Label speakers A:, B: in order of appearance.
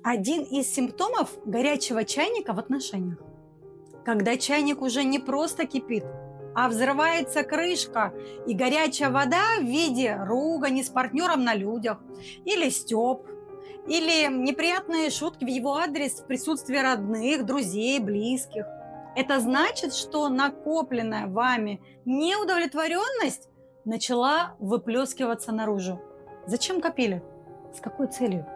A: Один из симптомов горячего чайника в отношениях. Когда чайник уже не просто кипит, а взрывается крышка, и горячая вода в виде ругани с партнером на людях, или стёб, или неприятные шутки в его адрес в присутствии родных, друзей, близких. Это значит, что накопленная вами неудовлетворенность начала выплескиваться наружу. Зачем копили? С какой целью?